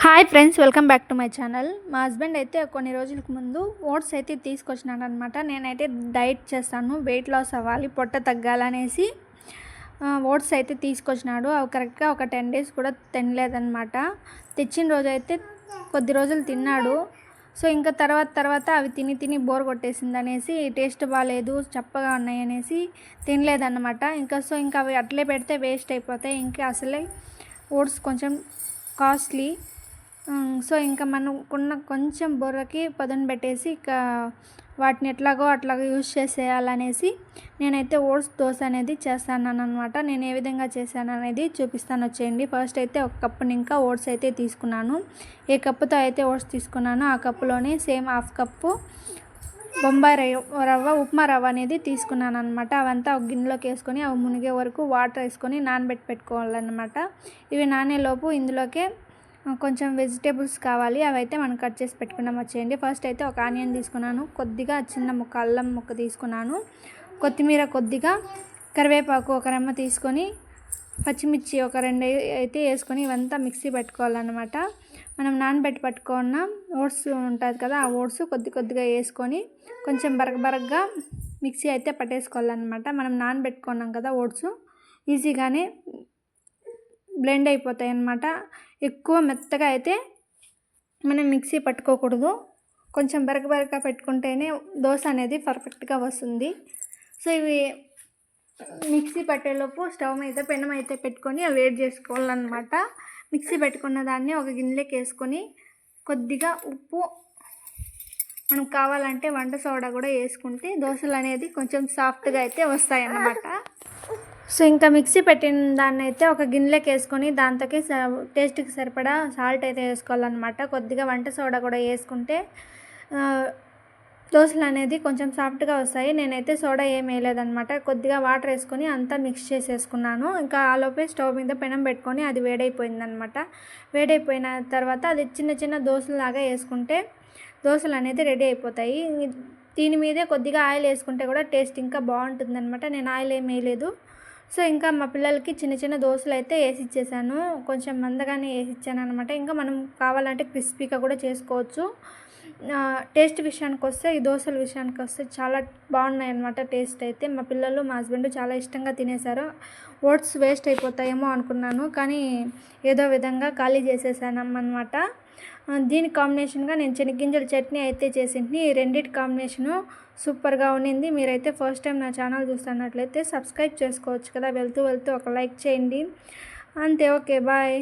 Hi friends, welcome back to my channel. మా husband అయితే కొన్ని రోజులకు ముందు ఓట్స్ అయితే తీసుకొచ్చినాడు అనమాట. నేనైతే డైట్ చేస్తాను, వెయిట్ లాస్ అవ్వాలి, పొట్ట తగ్గాలనేసి ఓట్స్ అయితే తీసుకొచ్చినాడు. అవి కరెక్ట్గా ఒక 10 days కూడా తినలేదన్నమాట. తెచ్చిన రోజు అయితే కొద్ది రోజులు తిన్నాడు. సో ఇంకా తర్వాత అవి తిని బోర్ కొట్టేసింది అనేసి, టేస్ట్ బాగాలేదు, చప్పగా ఉన్నాయి అనేసి తినలేదన్నమాట. ఇంకా అవి అట్లే పెడితే వేస్ట్ అయిపోతాయి. ఇంకా అసలే ఓట్స్ కొంచెం కాస్ట్లీ. సో ఇంకా మనకున్న కొంచెం బుర్రకి పదును పెట్టేసి ఇక వాటిని ఎట్లాగో యూజ్ చేసేయాలనేసి నేనైతే ఓట్స్ దోశ అనేది చేస్తాను అనమాట. నేను ఏ విధంగా చేశాను అనేది చూపిస్తాను, వచ్చేయండి. ఫస్ట్ అయితే ఒక కప్పుని ఇంకా ఓట్స్ అయితే తీసుకున్నాను. ఏ కప్పుతో అయితే ఓట్స్ తీసుకున్నానో ఆ కప్పులోనే సేమ్ హాఫ్ కప్పు బొంబాయి రవ్వ, ఉప్మా రవ్వ అనేది తీసుకున్నాను అనమాట. అవంతా ఒక గిన్నెలోకి వేసుకొని అవి మునిగే వరకు వాటర్ వేసుకొని పెట్టుకోవాలన్నమాట. ఇవి నానేలోపు ఇందులోకే కొంచెం వెజిటేబుల్స్ కావాలి, అవి అయితే మనం కట్ చేసి పెట్టుకున్నాం, వచ్చేయండి. ఫస్ట్ అయితే ఒక ఆనియన్ తీసుకున్నాను, కొద్దిగా చిన్న ముక్క అల్లం ముక్క తీసుకున్నాను, కొత్తిమీర కొద్దిగా, కరివేపాకు ఒక రెమ్మ తీసుకొని, పచ్చిమిర్చి ఒక 2 అయితే వేసుకొని ఇవంతా మిక్సీ పెట్టుకోవాలన్నమాట. మనం పట్టుకున్న ఓట్స్ ఉంటుంది కదా, ఆ ఓట్స్ కొద్దిగా వేసుకొని కొంచెం బరగగా మిక్సీ అయితే పట్టేసుకోవాలన్నమాట. మనం నానబెట్టుకున్నాం కదా ఓట్స్, ఈజీగానే బ్లెండ్ అయిపోతాయి అన్నమాట. ఎక్కువ మెత్తగా అయితే మనం మిక్సీ పట్టుకోకూడదు, కొంచెం బరకగా పెట్టుకుంటేనే దోశ అనేది పర్ఫెక్ట్గా వస్తుంది. సో ఇవి మిక్సీ పట్టేలోపు స్టవ్ మీద పెనం అయితే పెట్టుకొని అవి వేడి చేసుకోవాలన్నమాట. మిక్సీ పెట్టుకున్న దాన్ని ఒక గిన్నెలోకి వేసుకొని కొద్దిగా ఉప్పు, మనం కావాలంటే వంట సోడా కూడా వేసుకుంటే దోశలు అనేది కొంచెం సాఫ్ట్గా అయితే వస్తాయి అన్నమాట. సో ఇంకా మిక్సీ పెట్టిన దాన్ని అయితే ఒక గిన్నెలోకి వేసుకొని దాంతోకి టేస్ట్కి సరిపడా సాల్ట్ అయితే వేసుకోవాలన్నమాట. కొద్దిగా వంట సోడా కూడా వేసుకుంటే దోశలు అనేది కొంచెం సాఫ్ట్గా వస్తాయి. నేనైతే సోడా ఏం వేయలేదన్నమాట. కొద్దిగా వాటర్ వేసుకొని అంతా మిక్స్ చేసేసుకున్నాను. ఇంకా ఆలోపే స్టవ్ మీద పెనం పెట్టుకొని అది వేడైపోయిందనమాట. వేడైపోయిన తర్వాత అది చిన్న దోశలాగా వేసుకుంటే దోశలు అనేది రెడీ అయిపోతాయి. దీని మీదే కొద్దిగా ఆయిల్ వేసుకుంటే కూడా టేస్ట్ ఇంకా బాగుంటుందన్నమాట. నేను ఆయిల్ ఏం వేయలేదు. సో ఇంకా మా పిల్లలకి చిన్న దోశలు అయితే వేసి ఇచ్చేసాను, కొంచెం మందగానే వేసి ఇచ్చాను అనమాట. ఇంకా మనం కావాలంటే క్రిస్పీగా కూడా చేసుకోవచ్చు. టేస్ట్ విషయానికి వస్తే, ఈ దోశల విషయానికి వస్తే చాలా బాగున్నాయి అన్నమాట. టేస్ట్ అయితే మా పిల్లలు, మా హస్బెండ్ చాలా ఇష్టంగా తినేశారు. ఓట్స్ వేస్ట్ అయిపోతాయేమో అనుకున్నాను, కానీ ఏదో విధంగా ఖాళీ చేసేసాను అన్నమాట. దీని కాంబినేషన్గా నేను శనగగింజల చట్నీ అయితే చేసింది. ఈ రెండింటి కాంబినేషను సూపర్గా ఉండింది. మీరైతే ఫస్ట్ టైం నా ఛానల్ చూస్తున్నట్లయితే సబ్స్క్రైబ్ చేసుకోవచ్చు కదా, వెళ్తూ ఒక లైక్ చేయండి. అంతే, ఓకే, బాయ్.